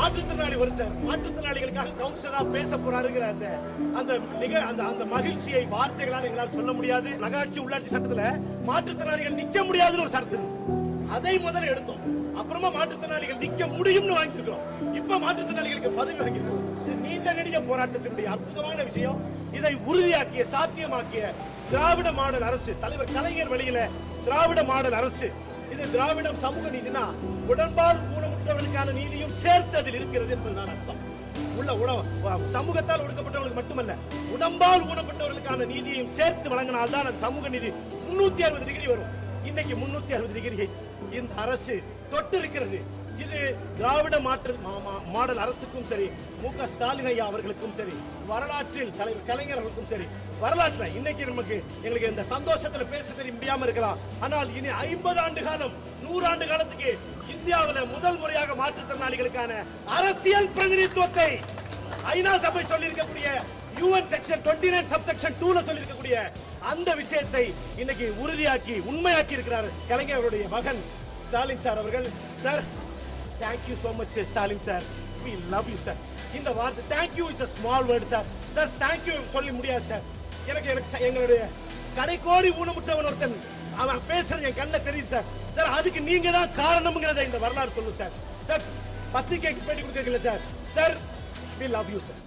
மாற்றுத்திறனாளி ஒருத்தர் மாற்றுத்திறனாளிகளுக்காக கவுன்சிலரா பேச போறாருங்கிற அந்த மகிழ்ச்சியை வார்த்தைகளால் எங்களால் சொல்ல முடியாது. நகராட்சி உள்ளாட்சி சட்டத்துல மாற்றுத்திறனாளிகள் நிக்க முடியாதுன்னு ஒரு சட்டத்தில் அதை முதல்ல எடுத்தோம். அப்புறமா மாற்றுத்திறனாளிகள் நிக்க முடியும்னு வாங்கிருக்கிறோம். இப்ப மாற்றுத்திறனாளிகளுக்கு பதவி வாங்கியிருக்கோம். நீண்ட நெடிய போராட்டத்தினுடைய அற்புதமான விஷயம். இதை உறுதியாக்கிய சாத்தியமாக்கிய திராவிட மாடல் அரசு, தலைவர் கலைஞர் வழியில திராவிட மாடல் அரசு. இது திராவிடம் சமூக நீதினா உடன்பால் ஊனமுற்றவர்களுக்கான நீதியும் சேர்த்ததில் இருக்கிறது என்பதுதான் அர்த்தம். சமூகத்தால் ஒடுக்கப்பட்டவர்களுக்கு மட்டுமல்ல, உடம்பால் ஊனப்பட்டவர்களுக்கான நீதியையும் சேர்த்து வழங்கினால்தான் அது சமூக நீதி 360 டிகிரி வரும். இன்னைக்கு 360 டிகிரி இந்த அரசு தொட்டு இருக்கிறது. இது திராவிட மாடல் அரசுக்கும் சரி, மு.க. ஸ்டாலின் ஐயா அவர்களுக்கும் சரி, வரலாற்றில் தலைவர் கலைஞர் அவர்களுக்கும் சரி, வரலாற்றில் இன்னைக்கு எங்களுக்கு இந்த சந்தோஷத்துல பேச தெரிய முடியாம இருக்கலாம். ஆனால் இனி 50 ஆண்டு காலம் 100 ஆண்டு காலத்துக்கு இந்தியாவில் முதல் முறையாக மாற்றுத்திறனாளிகளுக்கான அரசியல் பிரதிநிதித்துவத்தை ஐநா சபை சொல்லி இருக்கக்கூடிய UN செக்ஷன் 29 சப்செக்ஷன் 2ல சொல்லி இருக்கக்கூடிய அந்த விஷயத்தை இன்னைக்கு உறுதியாக்கி உண்மையாக்கி இருக்கிறார் கலைஞருடைய மகன் ஸ்டாலின் சார் அவர்கள். Sir, thank you so much Stalin sir, we love you sir. இந்த வார்த்தை thank you is a small word sir. Sir, thank you சொல்லி முடியாது சார். எனக்கு எங்களுடைய கடைக்கோடி ஊனமுற்றவன் ஒருத்தன் அவன் பேசுறது என் கண்ணில் தெரியுது சார். சார், அதுக்கு நீங்க தான் காரணம்ங்கிறத இந்த வரலாறு சொல்லும் சார். சார், பத்திரிகைக்கு பேட்டி கொடுக்கல sir. Sir, we love you sir.